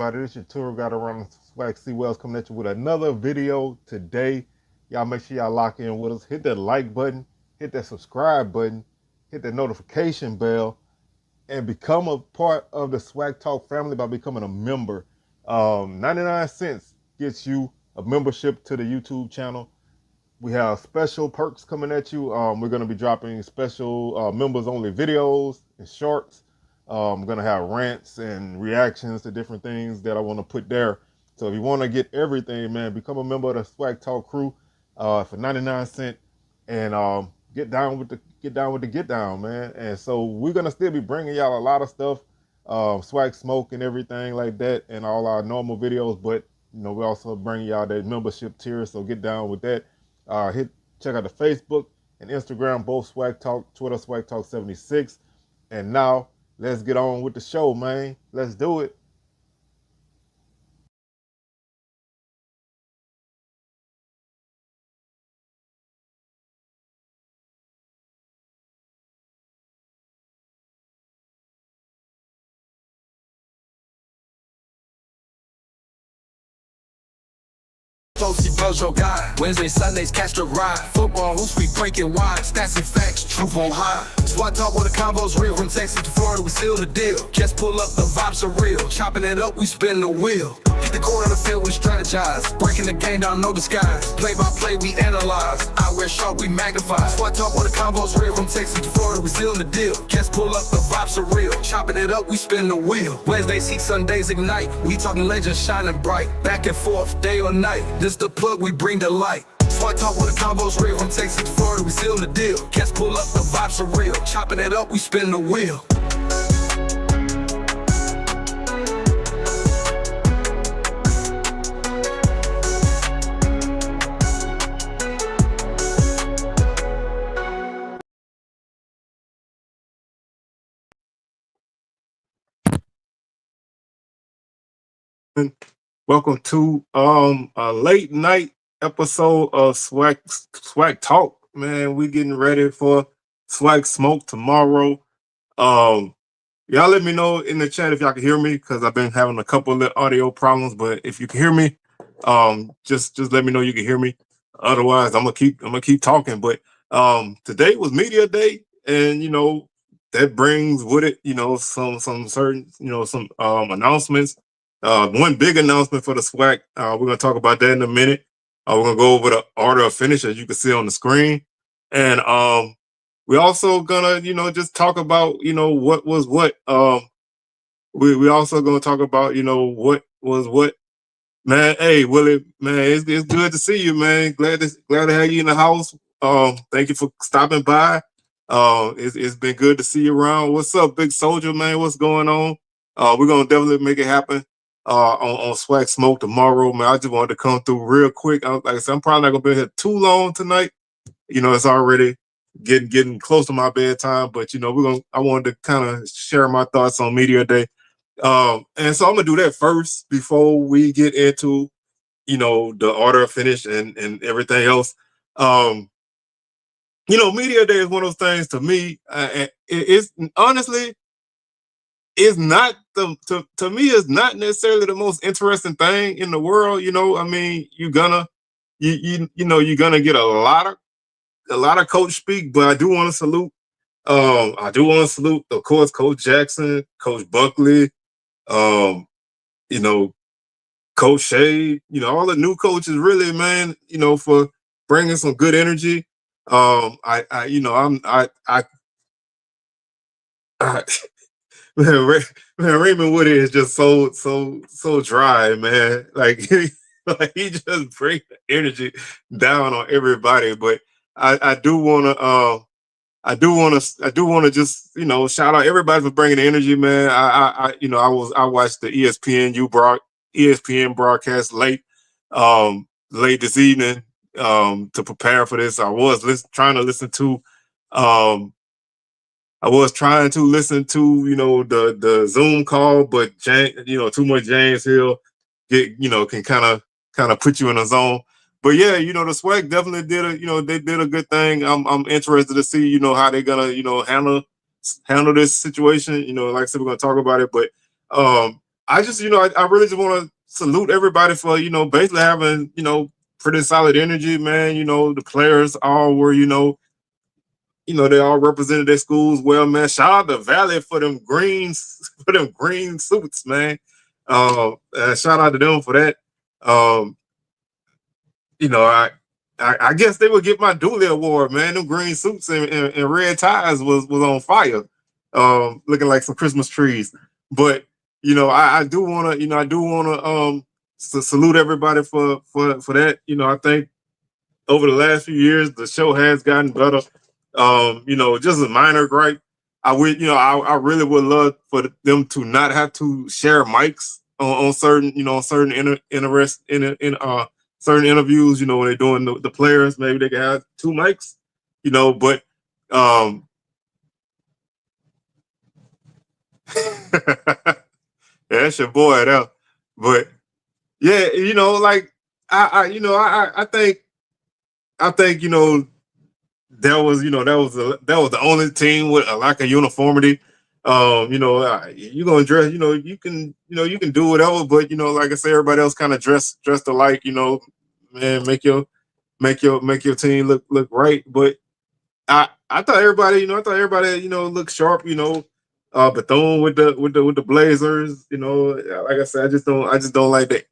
everybody, this your tour guide around SWAC C Wells coming at you with another video today. Y'all make sure y'all lock in with us. Hit that like button, hit that subscribe button, hit that notification bell, and become a part of the SWAC Talk family by becoming a member. 99 cents gets you a membership to the YouTube channel. We have special perks coming at you. We're going to be dropping special members only videos and shorts. I'm going to have rants and reactions to different things that I want to put there. So if you want to get everything, man, become a member of the SWAC Talk crew for 99 cents and get down with the get down, man. And so we're going to still be bringing y'all a lot of stuff, SWAC smoke and everything like that, and all our normal videos. But we also bring y'all that membership tier. So get down with that. Check out the Facebook and Instagram, both SWAC Talk, Twitter SWAC Talk 76. And now let's get on with the show, man. Let's do it. Wednesday, Sundays, catch the ride. Football, hoops, we breaking wide. Stats and facts, truth on high. SWAT talk where the convo's real. From Texas to Florida, we seal the deal. Just pull up, the vibes are real. Chopping it up, we spin the wheel. Hit the corner of the field, we strategize. Breaking the game down, no disguise. Play by play, we analyze. Eyewear sharp, we magnify. SWAT talk where the convo's real. From Texas to Florida, we seal the deal. Just pull up, the vibes are real. Chopping it up, we spin the wheel. Wednesdays, heat, Sundays, ignite. We talking legends, shining bright. Back and forth, day or night. This the plug, we bring the light. SWAT talk where the convo's real. From Texas to Florida, we seal the deal. Cats pull up, the vibes are real. Chopping it up, we spin the wheel. Welcome to a late night episode of SWAC Talk. Man, we getting ready for SWAC Smoke tomorrow. Y'all let me know in the chat if y'all can hear me, because I've been having a couple of audio problems. But if you can hear me, just let me know you can hear me. Otherwise, I'm gonna keep talking. But today was media day, and that brings with it some certain some announcements. One big announcement for the SWAC. We're gonna talk about that in a minute. We're gonna go over the order of finish, as you can see on the screen, and we're also gonna just talk about what was what. We also gonna talk about what was what. Man, hey Willie, man, it's good to see you, man. Glad to have you in the house. Thank you for stopping by. It's been good to see you around. What's up, big soldier, man? What's going on? We're gonna definitely make it happen on SWAC Smoke tomorrow, man. I just wanted to come through real quick. Like I said, I'm probably not gonna be here too long tonight. It's already getting close to my bedtime, but I wanted to kind of share my thoughts on Media Day. And so I'm gonna do that first before we get into the order of finish and everything else. Media Day is one of those things to me. It's honestly, it's not to me, it's not necessarily the most interesting thing in the world. I mean, you're gonna get a lot of coach speak, but I do want to salute. Of course, Coach Jackson, Coach Buckley, Coach Shade, all the new coaches, really, man, for bringing some good energy. Man, Raymond Woody is just so dry, man. Like, like he just brings the energy down on everybody. But I do want to just shout out everybody for bringing the energy, man. I watched the ESPN broadcast late this evening to prepare for this. I was trying to listen to the Zoom call, but too much James Hill can kind of put you in a zone. But yeah, the SWAC definitely did a good thing. I'm interested to see how they're gonna handle this situation. Like I said, we're gonna talk about it, but I just, I really just want to salute everybody for, basically having, pretty solid energy, man. The players all were, they all represented their schools well, man. Shout out to Valley for them greens, for them green suits, man. Shout out to them for that. Um, you know, I guess they would get my Dooley Award, man. Them green suits and red ties was on fire, looking like some Christmas trees. But I do want to, salute everybody for that. I think over the last few years, the show has gotten better. Just a minor gripe. I would, I really would love for them to not have to share mics on certain, on certain certain interviews. When they're doing the players, maybe they can have two mics. But yeah, that's your boy there. But yeah, like I think that was the only team with a lack of uniformity. You gonna dress, you can do whatever, but like I said, everybody else kind of dressed alike. Man, make your team look right. But I thought everybody, looked sharp. Bethune with the Blazers. Like I said, I just don't like that.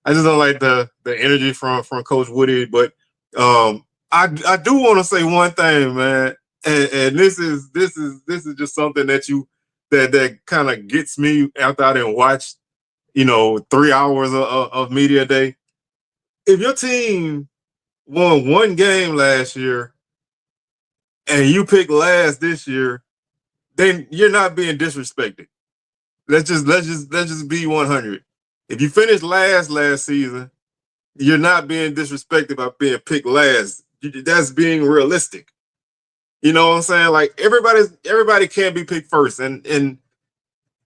I just don't like the energy from Coach Woody. But I do want to say one thing, man, and this is just something that kind of gets me after I didn't watch 3 hours of media day. If your team won one game last year and you pick last this year, then you're not being disrespected. Let's just be 100. If you finished last season, you're not being disrespected by being picked last. That's being realistic. You know what I'm saying? Like everybody can't be picked first, and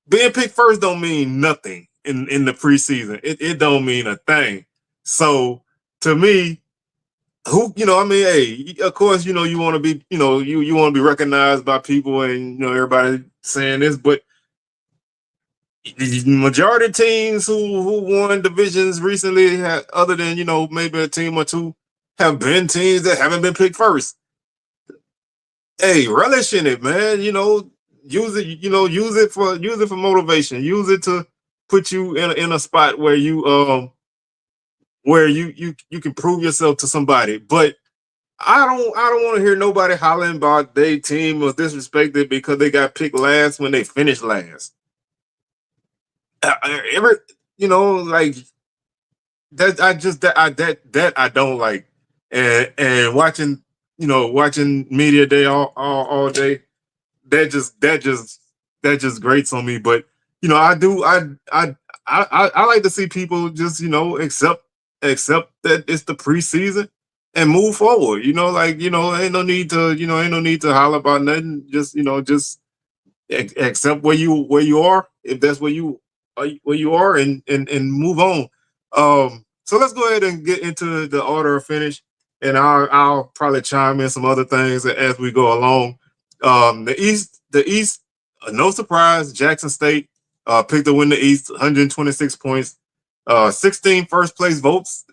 being picked first don't mean nothing in the preseason. It don't mean a thing. So to me, who I mean, hey, of course, you want to be, you want to be recognized by people, and everybody saying this, but the majority of teams who won divisions recently, other than maybe a team or two, have been teams that haven't been picked first. Hey, relish in it, man. Use it. Use it for motivation. Use it to put you in a spot where you can prove yourself to somebody. But I don't want to hear nobody hollering about their team was disrespected because they got picked last when they finished last. Ever like that that I don't like. And watching media day all day, that just grates on me. But I do I like to see people just accept that it's the preseason and move forward. Like ain't no need to holler about nothing. Just accept where you are, if that's where you are, and move on. So let's go ahead and get into the order of finish, and I'll probably chime in some other things as we go along. The East, no surprise, Jackson State picked to win the East, 126 points, 16 first place votes.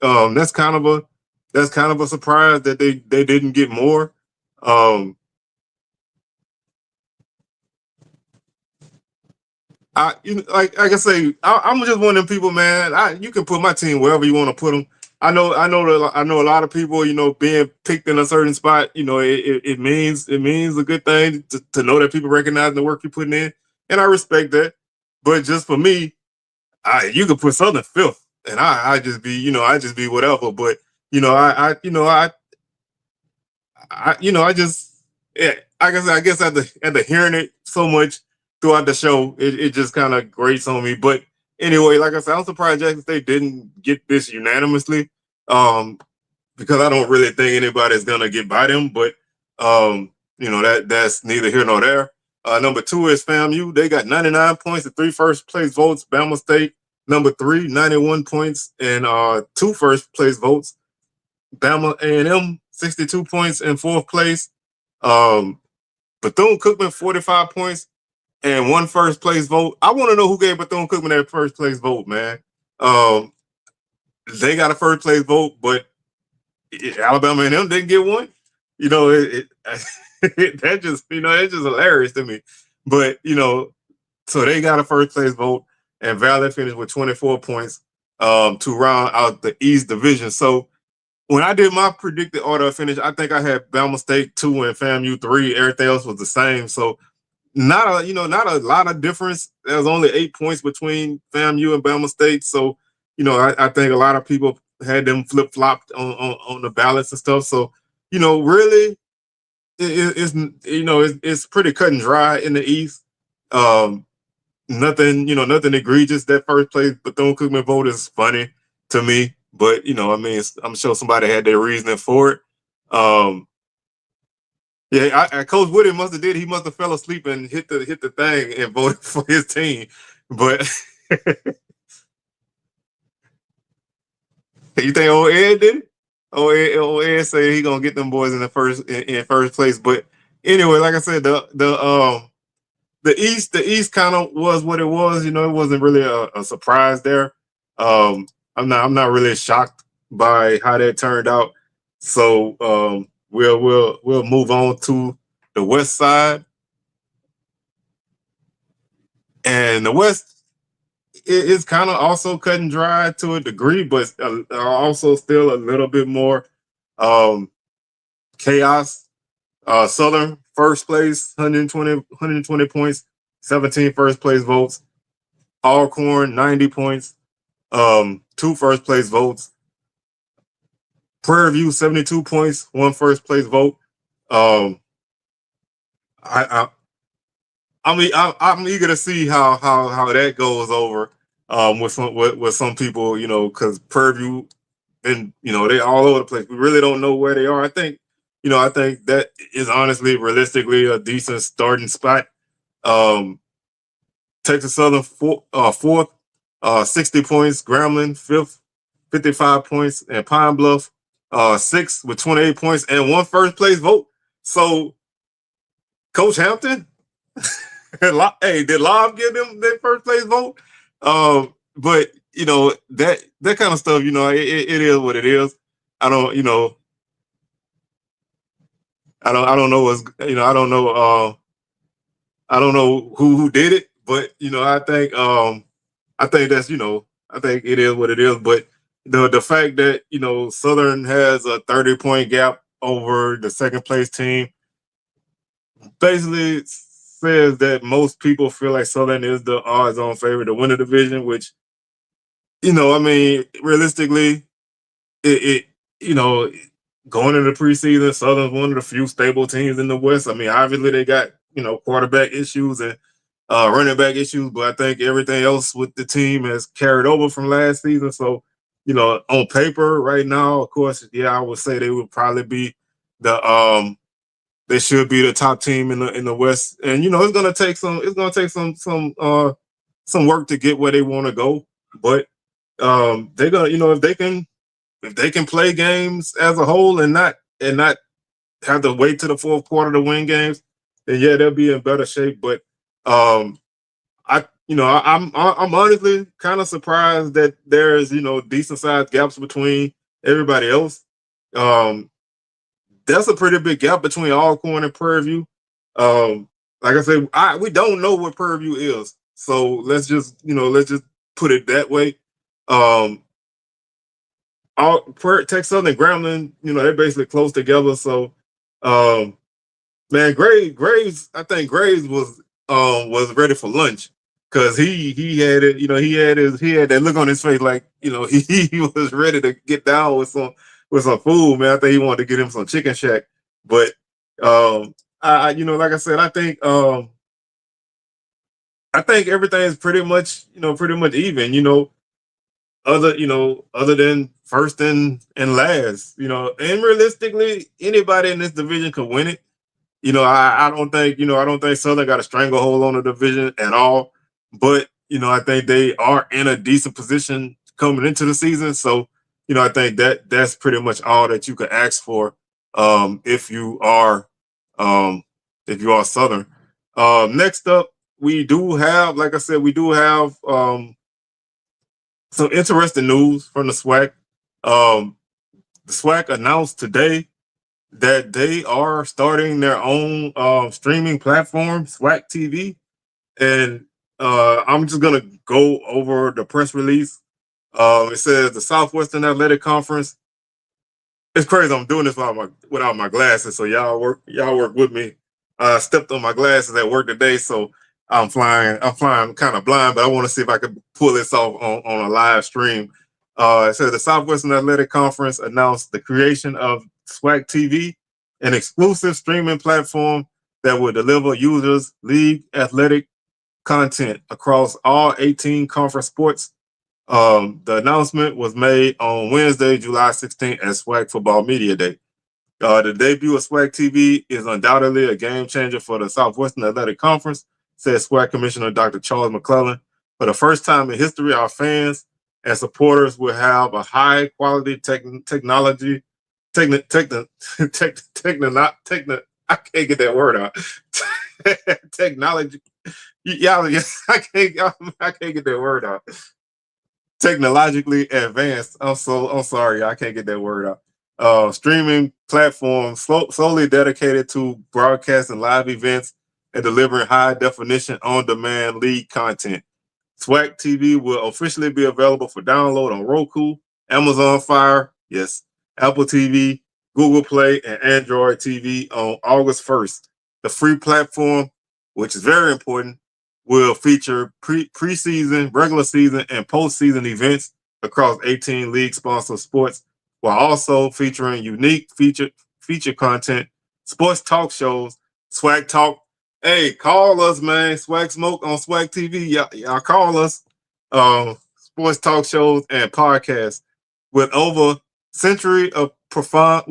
That's kind of a surprise that they didn't get more. Um, like I say, I'm just one of them people, man. You can put my team wherever you want to put them. I know a lot of people, being picked in a certain spot. It means a good thing to know that people recognize the work you're putting in, and I respect that. But just for me, you could put Southern fifth, and I just be whatever. But I just, yeah, I guess after hearing it so much throughout the show, it just kind of grates on me. But anyway, like I said, I'm surprised Jackson State didn't get this unanimously, um, because I don't really think anybody's gonna get by them. But that's neither here nor there. Number two is FAMU. They got 99 points and three first place votes. Bama State, number three, 91 points and two first place votes. Bama A&M, 62 points in fourth place. Um, Bethune Cookman, 45 points. and one first place vote. I want to know who gave Bethune-Cookman that first place vote, man. Um, they got a first place vote, but Alabama and them didn't get one. You know, that just it's just hilarious to me. But so they got a first place vote, and Valley finished with 24 points to round out the East Division. So when I did my predicted order of finish, I think I had Bama State 2 and FAMU 3. Everything else was the same. So not a lot of difference. There was only 8 points between FAMU and Bama State. So, I think a lot of people had them flip flopped on the ballots and stuff. So, really, it's pretty cut and dry in the East. Um, nothing egregious. That first place Bethune Cookman vote is funny to me, but I'm sure somebody had their reasoning for it. Yeah, Coach Woody must have did. He must have fell asleep and hit the thing and voted for his team. But you think old Ed did it? Old Ed said he gonna get them boys in the in first place. But anyway, like I said, the East kind of was what it was. It wasn't really a surprise there. I'm not really shocked by how that turned out. So we'll move on to the West side, and the West is kind of also cut and dry to a degree, but also still a little bit more chaos. Southern first place, 120 points, 17 first place votes. Alcorn 90 points, 2 first place votes. Prairie View 72 points, 1 first place vote. Um, I, I'm eager to see how that goes over with some people, because Prairie View and they all over the place. We really don't know where they are. I think that is honestly, realistically, a decent starting spot. Um, Texas Southern fourth, 60 points. Grambling fifth, 55 points, and Pine Bluff sixth with 28 points and 1 first place vote. So Coach Hampton, hey, did Lob give them their first place vote? But that kind of stuff, it is what it is. I don't, I don't know what's, I don't know who did it, but I think that's I think it is what it is. But the fact that Southern has a 30-point gap over the second place team basically says that most people feel like Southern is the odds-on favorite to win the division. Which realistically, it going into the preseason, Southern's one of the few stable teams in the West. Obviously they got quarterback issues and running back issues, but I think everything else with the team has carried over from last season. So, on paper right now, of course, yeah, I would say they would probably be they should be the top team in the West. And it's gonna take some work to get where they want to go. But they're gonna if they can play games as a whole and not have to wait to the fourth quarter to win games, then yeah, they'll be in better shape. But I'm honestly kind of surprised that there's decent sized gaps between everybody else. Um, that's a pretty big gap between Alcorn and Prairie View. Like I said, we don't know what Prairie View is, so let's just put it that way. Um, Texas Southern and Grambling, they're basically close together. So, man, Graves, I think Graves was ready for lunch because he had it, he had that look on his face like he was ready to get down with some food, man. I think he wanted to get him some chicken shack, but like I said, I think everything is pretty much even. Other than first and last, and realistically, anybody in this division could win it. I don't think Southern got a stranglehold on the division at all. But I think they are in a decent position coming into the season. So I think that's pretty much all that you could ask for if you are Southern. Next up, we do have, like I said, we do have some interesting news from the SWAC. The SWAC announced today that they are starting their own streaming platform, SWAC TV, and I'm just gonna go over the press release. It says the Southwestern Athletic Conference. It's crazy. I'm doing this without my glasses, so y'all work with me. I stepped on my glasses at work today, so I'm flying. I'm flying kind of blind, but I want to see if I can pull this off on a live stream. It says the Southwestern Athletic Conference announced the creation of SWAC TV, an exclusive streaming platform that will deliver users league athletic content across all 18 conference sports. The announcement was made on Wednesday, July 16th at SWAC Football Media Day. The debut of SWAC TV is undoubtedly a game changer for the Southwestern Athletic Conference, said SWAC Commissioner Dr. Charles McClellan. For the first time in history, our fans and supporters will have a high quality technology, I can't get that word out. Technology. Yeah, I can't get that word out. Technologically advanced. I'm sorry, I can't get that word out. Streaming platform solely dedicated to broadcasting live events and delivering high definition on demand league content. SWAC TV will officially be available for download on Roku, Amazon Fire, yes, Apple TV, Google Play, and Android TV on August 1st. The free platform, which is very important, will feature preseason, regular season, and postseason events across 18 league-sponsored sports, while also featuring unique feature content, sports talk shows, SWAC Talk. Hey, call us, man. SWAC Smoke on SWAC TV. Y'all call us. Sports talk shows and podcasts with over a century of profound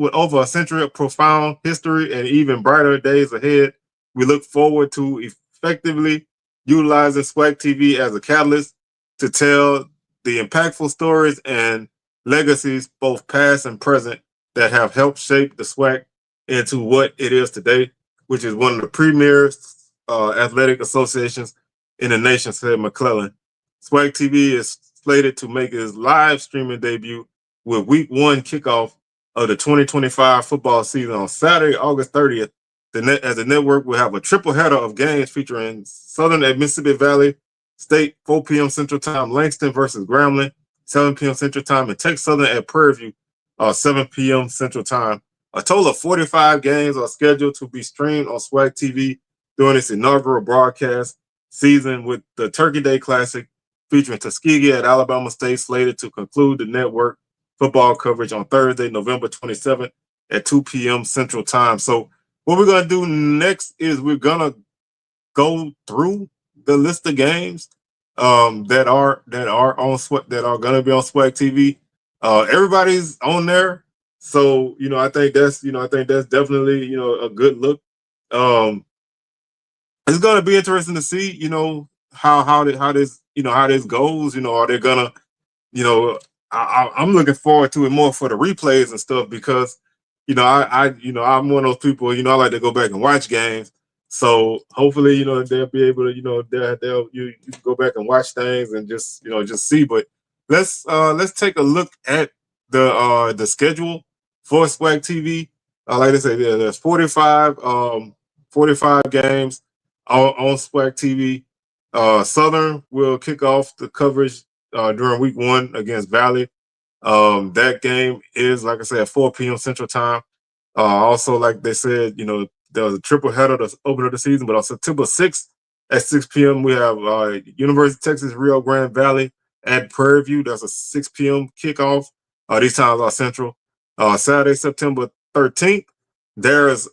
history and even brighter days ahead. We look forward to effectively utilizing SWAC TV as a catalyst to tell the impactful stories and legacies, both past and present, that have helped shape the SWAC into what it is today, which is one of the premier athletic associations in the nation, said McClellan. SWAC TV is slated to make its live streaming debut with week one kickoff of the 2025 football season on Saturday, August 30th. As the network will have a triple header of games featuring Southern at Mississippi Valley State, 4 p.m. Central Time, Langston versus Grambling, 7 p.m. Central Time, and Tech Southern at Prairie View, 7 p.m. Central Time. A total of 45 games are scheduled to be streamed on SWAC TV during its inaugural broadcast season, with the Turkey Day Classic featuring Tuskegee at Alabama State slated to conclude the network football coverage on Thursday, November 27th at 2 p.m. Central Time. So what we're going to do next is we're going to go through the list of games that are on SWAC, that are going to be on SWAC TV. Everybody's on there. So, I think that's definitely, a good look. It's going to be interesting to see, how this goes. Are they gonna, I'm looking forward to it more for the replays and stuff, because, I'm one of those people, I like to go back and watch games. So hopefully, they'll be able to, you can go back and watch things and just see. But let's take a look at the schedule for SWAC TV. Like I said, there's 45 games on SWAC TV. Southern will kick off the coverage during week one against Valley. That game is, like I said, 4 p.m. Central Time. Also, like they said, there was a triple header to open up the season, but on September 6th at 6 p.m., we have University of Texas Rio Grande Valley at Prairie View. That's a 6 p.m. kickoff. These times are Central. Saturday, September 13th, there's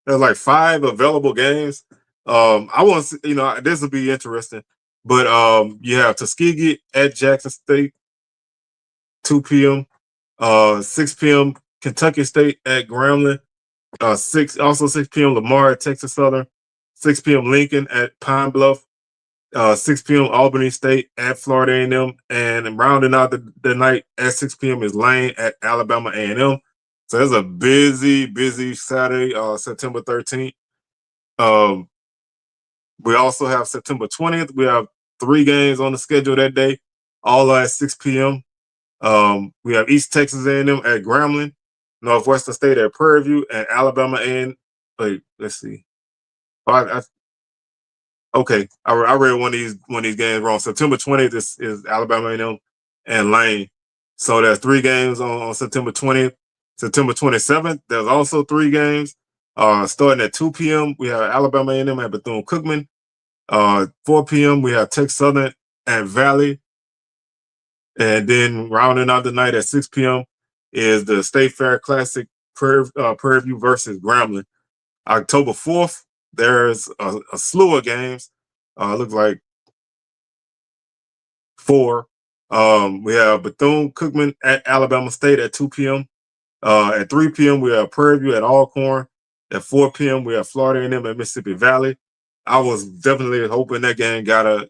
there's 5 available games. I want to, this will be interesting, but you have Tuskegee at Jackson State, 2 p.m. 6 p.m. Kentucky State at Grambling. 6 p.m. Lamar at Texas Southern. 6 p.m. Lincoln at Pine Bluff. 6 p.m. Albany State at Florida A&M, and rounding out the night at 6 p.m. is Lane at Alabama A&M. So it's a busy Saturday, September 13th. Um, we also have September 20th. We have 3 games on the schedule that day, all are at 6 p.m. We have East Texas A&M at Grambling, Northwestern State at Prairie View, and Alabama and wait, let's see. Oh, okay, I read one of these games wrong. September 20th is Alabama A&M and Lane. So there's 3 games on September 20th. September 27th, there's also 3 games. Starting at 2 p.m., we have Alabama A&M at Bethune-Cookman. 4 p.m., we have Texas Southern at Valley. And then rounding out the night at 6 p.m. is the State Fair Classic Prairie View versus Grambling. October 4th, there's a slew of games. Looks like 4. We have Bethune Cookman at Alabama State at 2 p.m. At 3 p.m., we have Prairie View at Alcorn. At 4 p.m., we have Florida A&M at Mississippi Valley. I was definitely hoping that game got a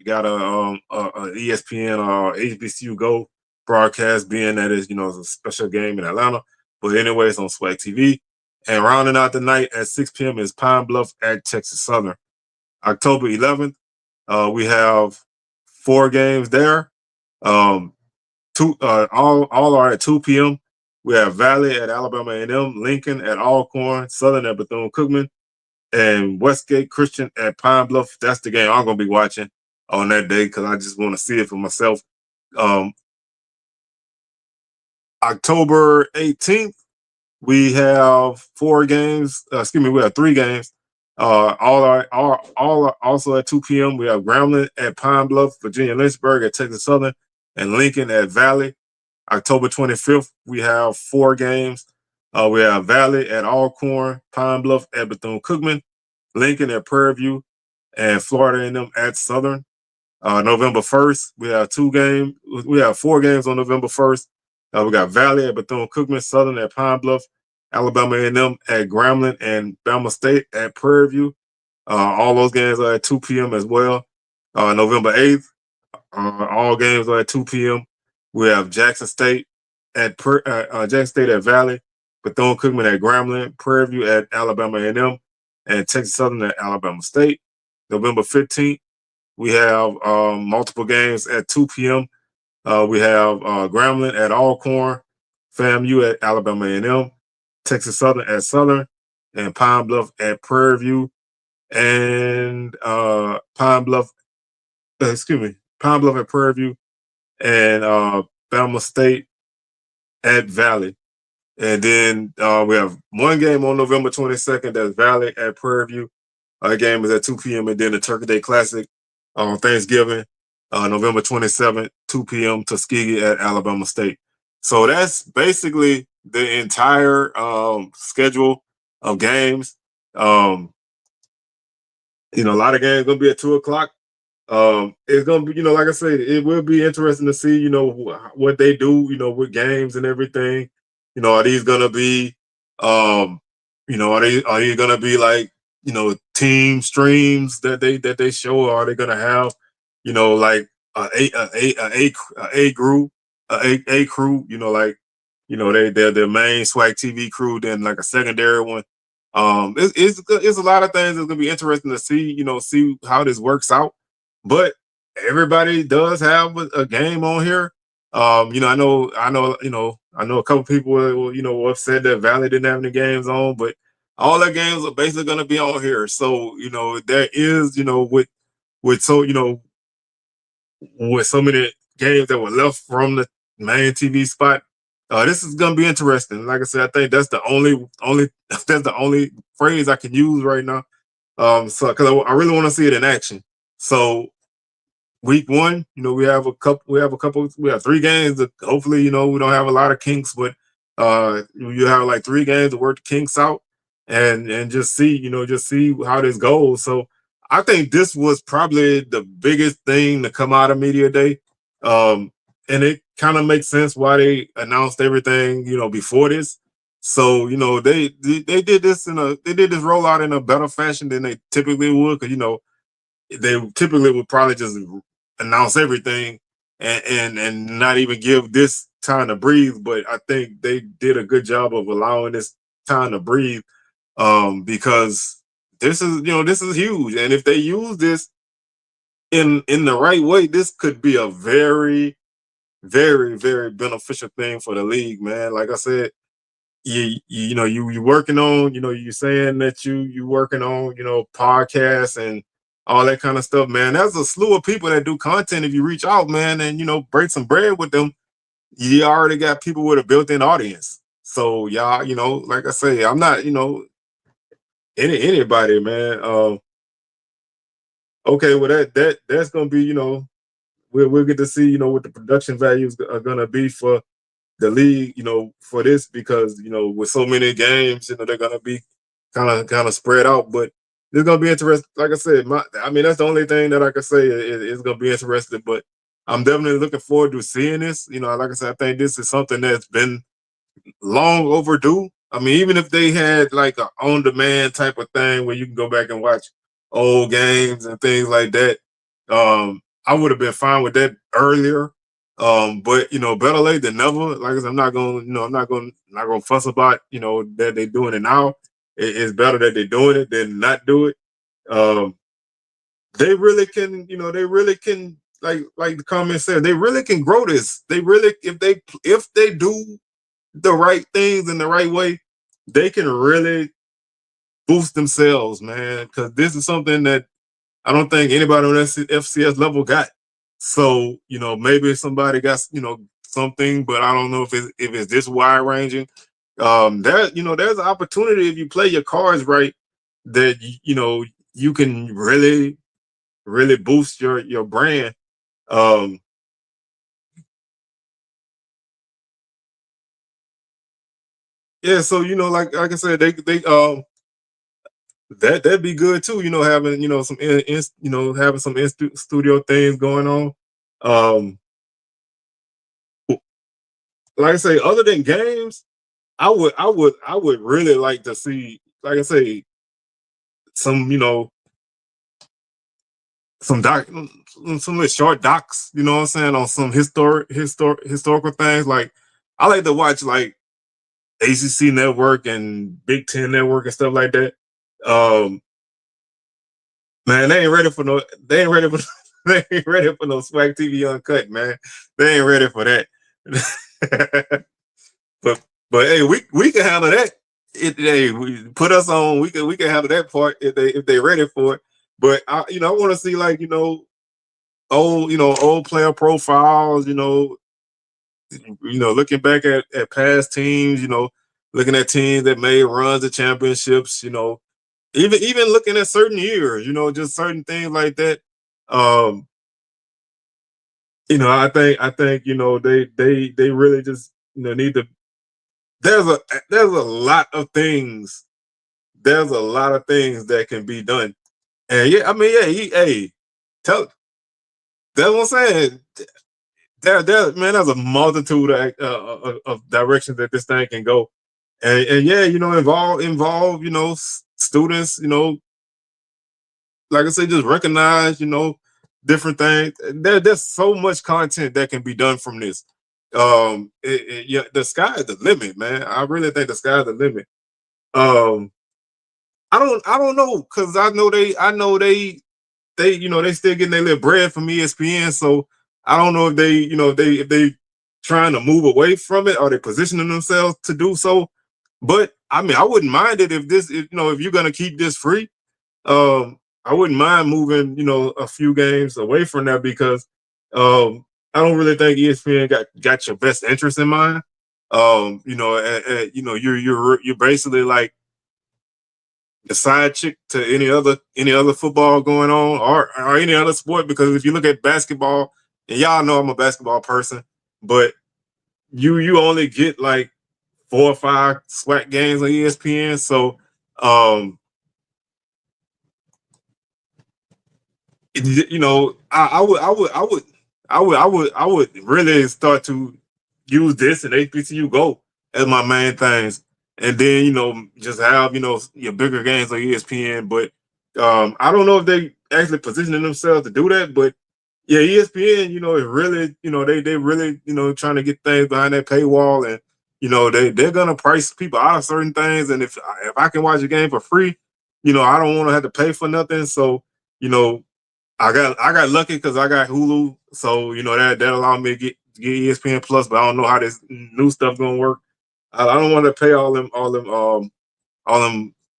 ESPN or HBCU Go broadcast, being that it's a special game in Atlanta. But anyway, it's on SWAC TV. And rounding out the night at 6 p.m. is Pine Bluff at Texas Southern. October 11th, we have 4 games there. Um, all are at 2 p.m. We have Valley at Alabama A&M, Lincoln at Alcorn, Southern at Bethune-Cookman, and Westgate Christian at Pine Bluff. That's the game I'm gonna be watching on that day because I just want to see it for myself. Um, October 18th, we have 4 games. We have 3 games. All are also at 2 p.m. We have Grambling at Pine Bluff, Virginia Lynchburg at Texas Southern, and Lincoln at Valley. October 25th, we have 4 games. We have Valley at Alcorn, Pine Bluff at Bethune-Cookman, Lincoln at Prairie View, and Florida A&M at Southern. November 1st, we have 2 games. We have 4 games on November 1st. We got Valley at Bethune-Cookman, Southern at Pine Bluff, Alabama A&M at Grambling, and Bama State at Prairie View. All those games are at 2 p.m. as well. November 8th, all games are at 2 p.m. We have Jackson State at Valley, Bethune-Cookman at Grambling, Prairie View at Alabama A&M, and Texas Southern at Alabama State. November 15th, we have multiple games at 2 p.m. We have Grambling at Alcorn, FAMU at Alabama A&M, Texas Southern at Southern, and Pine Bluff at Prairie View, and Pine Bluff at Prairie View, and Bama State at Valley. And then we have 1 game on November 22nd. That's Valley at Prairie View. That game is at 2 p.m. And then the Turkey Day Classic on Thanksgiving, November 27th, 2 p.m. Tuskegee at Alabama State. So that's basically the entire schedule of games. A lot of games gonna be at 2 o'clock. It's gonna be, like I said, it will be interesting to see, what they do, with games and everything. Are these gonna be, are they gonna be like, team streams that they show? Or are they gonna have, like a group, a crew, they're their main SWAC TV crew, then like a secondary one. It's a lot of things that's gonna be interesting to see, see how this works out. But everybody does have a game on here. I know a couple people will have said that Valley didn't have any games on, but all their games are basically gonna be on here. So, there is, with so with so many games that were left from the main TV spot. This is gonna be interesting. Like I said, I think that's the only that's the only phrase I can use right now. So because I really want to see it in action. So week 1, we have 3 games that hopefully, we don't have a lot of kinks, but you have like 3 games to work the kinks out and just see how this goes. So I think this was probably the biggest thing to come out of media day. And it kind of makes sense why they announced everything, before this. So, they did this rollout in a better fashion than they typically would, because they typically would probably just announce everything and not even give this time to breathe. But I think they did a good job of allowing this time to breathe, because this is huge. And if they use this in the right way, this could be a very, very, very beneficial thing for the league, man. Like I said, you working on, you saying that you working on, podcasts and all that kind of stuff, man. There's a slew of people that do content. If you reach out, man, and break some bread with them, you already got people with a built-in audience. So y'all, like I say, I'm not, anybody, man. Okay, well that's gonna be, we'll get to see, what the production values are gonna be for the league, for this, because with so many games, they're gonna be kind of spread out. But it's gonna be interesting. Like I said, I mean that's the only thing that I can say is gonna be interesting. But I'm definitely looking forward to seeing this. Like I said, I think this is something that's been long overdue. I mean, even if they had like a on demand type of thing where you can go back and watch old games and things like that, I would have been fine with that earlier. But better late than never. Like I said, I'm not gonna fuss about that they're doing it now. It's better that they're doing it than not do it. Um, they really can, like the comment said, they really can grow this. They really, if they do the right things in the right way, they can really boost themselves, man. Because this is something that I don't think anybody on FCS level got. So maybe somebody got something, but I don't know if it's this wide ranging. There's an opportunity if you play your cards right that you can really really boost your brand. Um, yeah, so like I said, they that'd be good too. Having some having some studio things going on. Um, like I say, other than games, I would really like to see, like I say, some some doc, some little short docs. You know what I'm saying, on some historical things. Like I like to watch like ACC Network and Big Ten Network and stuff like that. Um, Man, they ain't ready for no. They ain't ready for. They ain't ready for no SWAC TV uncut, man. They ain't ready for that. but hey, we can handle that. Hey, put us on. We can handle that part if they ready for it. But I want to see like old player profiles. Looking back at past teams. Looking at teams that made runs to championships. Even looking at certain years, just certain things like that. Um, I think they really just need to. There's a there's a lot of things. There's a lot of things that can be done, and yeah, I mean, yeah, hey, tell that's what I'm saying. Man, there's a multitude of directions that this thing can go, and yeah, involve students, like I said, just recognize, different things. There's so much content that can be done from this. Yeah, the sky is the limit, man. I really think the sky is the limit. Um, I don't know, because I know they still getting their little bread from ESPN. So I don't know if they trying to move away from it, or they positioning themselves to do so. But I mean, I wouldn't mind it if you're gonna keep this free. I wouldn't mind moving, a few games away from that, because I don't really think ESPN got your best interest in mind. You're basically like the side chick to any other football going on, or any other sport. Because if you look at basketball, and y'all know I'm a basketball person, but you only get like 4 or 5 SWAC games on ESPN. So um I would really start to use this and HBCU Go as my main things, and then just have your bigger games on ESPN. But I don't know if they actually positioning themselves to do that, but yeah, ESPN, is really, they really, trying to get things behind that paywall, and they're gonna price people out of certain things. And if I can watch a game for free, I don't want to have to pay for nothing. So, you know, I got lucky because I got Hulu, so that allowed me to get ESPN Plus, but I don't know how this new stuff gonna work. I don't want to pay all them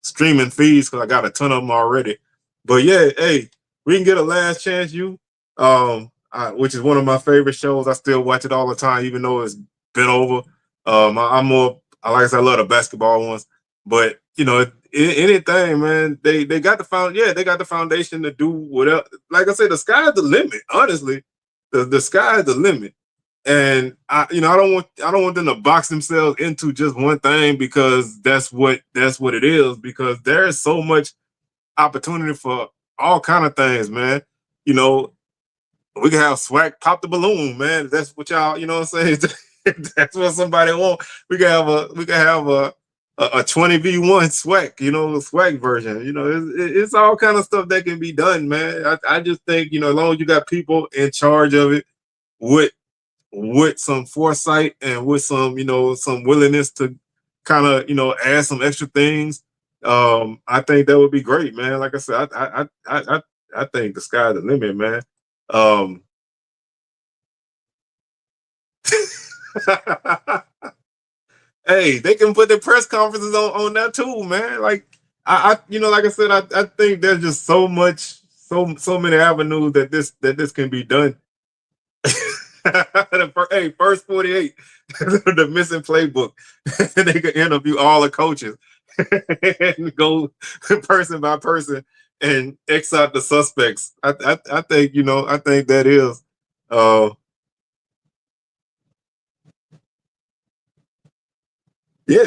streaming fees because I got a ton of them already. But yeah, hey, we can get a last chance. Which is one of my favorite shows. I still watch it all the time, even though it's been over. I'm more, like I said, I love the basketball ones, but anything, man. They got the they got the foundation to do whatever. Like I said, the sky's the limit. Honestly, the sky is the limit. And I don't want them to box themselves into just one thing because that's what it is, because there's so much opportunity for all kind of things, man. You know, we can have SWAC pop the balloon, man. That's what y'all, you know what I'm saying? That's what somebody want. We can have a 20v1 SWAC, SWAC version. It's all kind of stuff that can be done, man. I just think, as long as you got people in charge of it with some foresight and with some willingness to kind of add some extra things, I think that would be great, man. Like I said, I think the sky's the limit, man. um Hey, they can put their press conferences on that too, man. Like like I said, I think there's just so many avenues that this can be done. Hey, first 48, the missing playbook. They could interview all the coaches and go person by person and X out the suspects. I think I think that is uh yeah,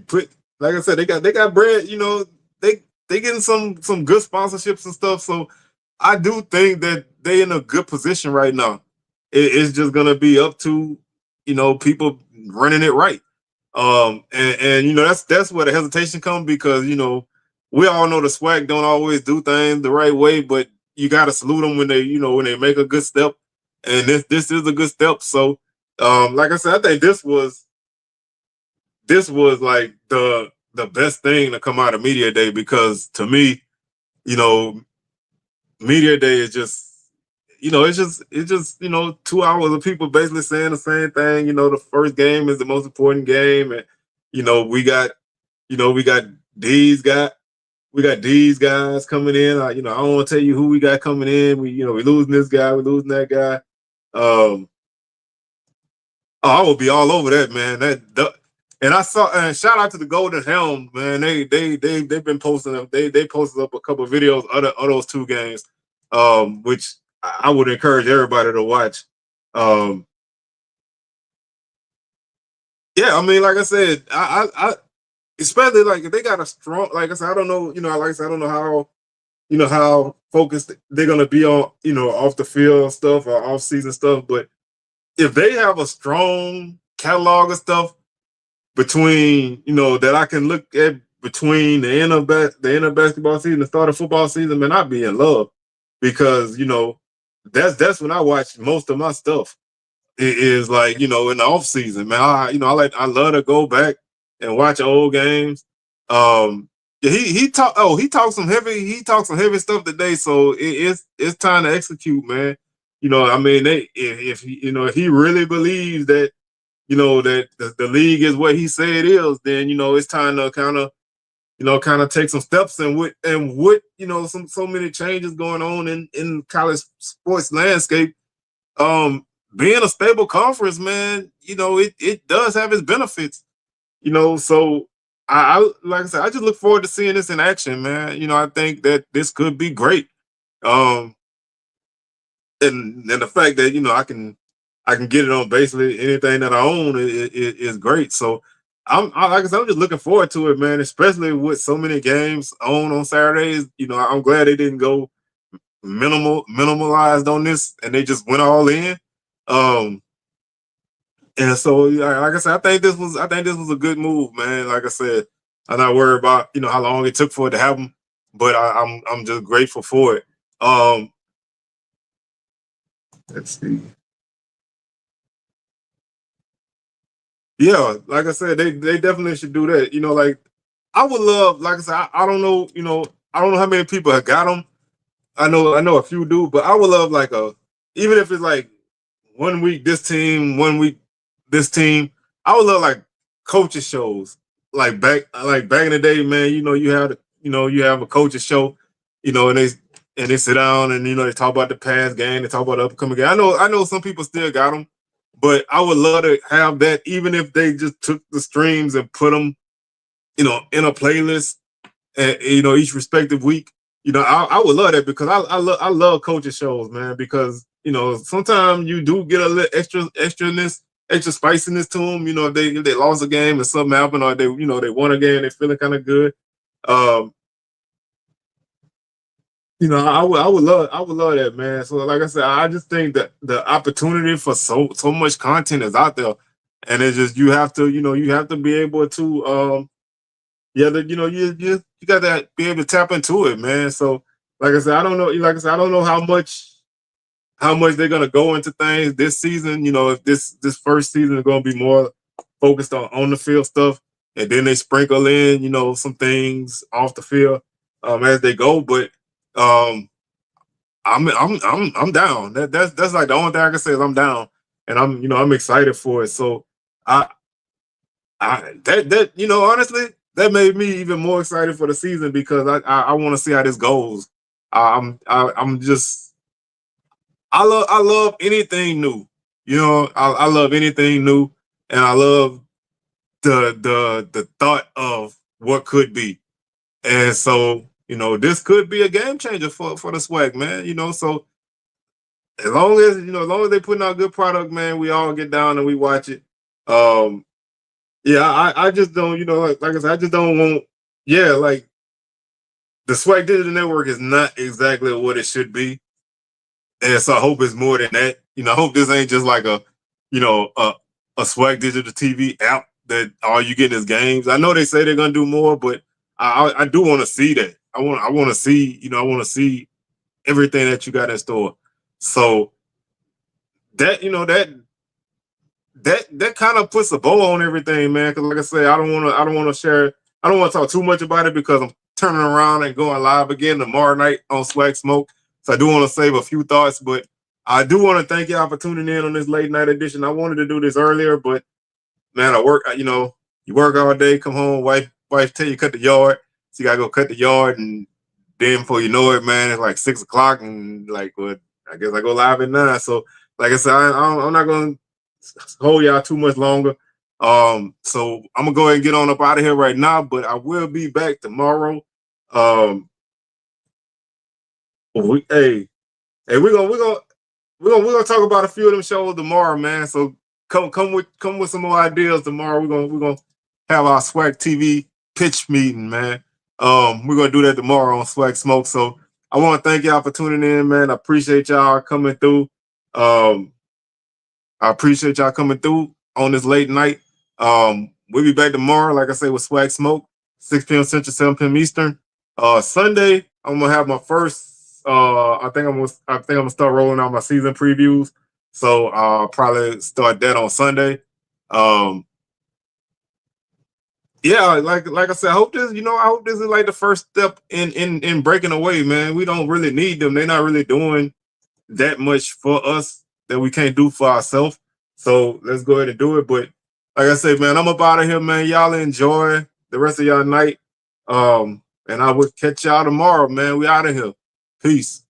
put, like I said, they got bread. They getting some good sponsorships and stuff. So I do think that they in a good position right now. It's just gonna be up to people running it right. And that's where the hesitation comes, because we all know the SWAC don't always do things the right way, but you got to salute them when they make a good step, and this is a good step. So like I said, I think this was like the best thing to come out of media day, because to me, you know, media day is just it's just 2 hours of people basically saying the same thing. The first game is the most important game, and we got we got these guys. We got these guys coming in. I don't want to tell you who we got coming in. We losing this guy, we losing that guy. Um, Oh, I will be all over that, man. And I saw, and shout out to the Golden Helm, man. They've been posting up. They posted up a couple of videos of those two games, which I would encourage everybody to watch. Um, yeah, I mean, like I said, I especially like if they got a strong, like I said, I don't know, like I said, I don't know how focused they're gonna be on off the field stuff or off season stuff, but if they have a strong catalog of stuff between that I can look at between the end of basketball season, the start of football season, man, I'd be in love, because that's when I watch most of my stuff. It is like in the off season, man. I love to go back and watch old games. Yeah, he talked some heavy stuff today, so it's time to execute, man. I mean, if he really believes that that the league is what he said it is, then it's time to kind of take some steps. And with some so many changes going on in college sports landscape, being a stable conference, man, it does have its benefits. So I like I said, I just look forward to seeing this in action, man. I think that this could be great. Um, and the fact that I can get it on basically anything that I own is great. So like I said, I'm just looking forward to it, man. Especially with so many games on Saturdays. I'm glad they didn't go minimalized on this, and they just went all in. Um, and so, yeah, like I said, I think this was a good move, man. Like I said, I'm not worried about how long it took for it to happen, but I'm just grateful for it. Um, Let's see. Yeah, like I said, they definitely should do that. Like I would love, like I said, I don't know, I don't know how many people have got them. I know a few do, but I would love like even if it's like 1 week this team, 1 week this team. I would love like coaches shows, like back in the day, man. You have a coaches show, and they sit down and they talk about the past game, they talk about the upcoming game. I know some people still got them, but I would love to have that, even if they just took the streams and put them, in a playlist and each respective week. I would love that because I love coaching shows, man, because sometimes you do get a little extra spiciness to them. If they lost a game and something happened, or they won a game, they feeling kind of good. um I would love that, man. So like I said, I just think that the opportunity for so much content is out there, and it's just you have to be able to yeah, you got to be able to tap into it, man. So, like I said, I don't know. Like I said, I don't know how much they're gonna go into things this season. If this first season is gonna be more focused on the field stuff, and then they sprinkle in, some things off the field as they go. But um, I'm down. That's like the only thing I can say is I'm down, and I'm excited for it. So I honestly, that made me even more excited for the season because I want to see how this goes. I'm just I love anything new. I love anything new, and I love the thought of what could be. And so this could be a game changer for the SWAC, man. So as long as they putting out good product, man, we all get down and we watch it. Um, Yeah, I just don't, like I said, I just don't want, yeah, like the Swag Digital Network is not exactly what it should be. And so I hope it's more than that. I hope this ain't just like you know, a, a Swag Digital TV app that all you get is games. I know they say they're gonna do more, but I do want to see that. I want to see, I want to see everything that you got in store. So that, that kind of puts a bow on everything, man. Because like I said, I don't want to talk too much about it because I'm turning around and going live again tomorrow night on Swag Smoke. So I do want to save a few thoughts, but I do want to thank y'all for tuning in on this late night edition. I wanted to do this earlier, but man, I work. You work all day, come home, wife tell you cut the yard, so you gotta go cut the yard, and then before you know it, man, it's like 6 o'clock, and like what? I guess I go live at 9. So like I said, I'm not gonna hold y'all too much longer. So I'm gonna go ahead and get on up out of here right now, but I will be back tomorrow. Um, hey, we're gonna talk about a few of them shows tomorrow, man. So come with some more ideas tomorrow. We're gonna have our Swag TV pitch meeting, man. We're gonna do that tomorrow on Swag Smoke. So I want to thank y'all for tuning in, man. I appreciate y'all coming through. Um, I appreciate y'all coming through on this late night. We'll be back tomorrow, like I say, with Swag Smoke, 6 p.m. Central, 7 p.m. Eastern. Sunday, I'm gonna have my first. I think I'm gonna start rolling out my season previews. So I'll probably start that on Sunday. Um, yeah, like I said, I hope this is like the first step in breaking away, man. We don't really need them. They're not really doing that much for us that we can't do for ourselves. So let's go ahead and do it. But like I said, man, I'm up out of here, man. Y'all enjoy the rest of y'all night. And I will catch y'all tomorrow, man. We out of here. Peace.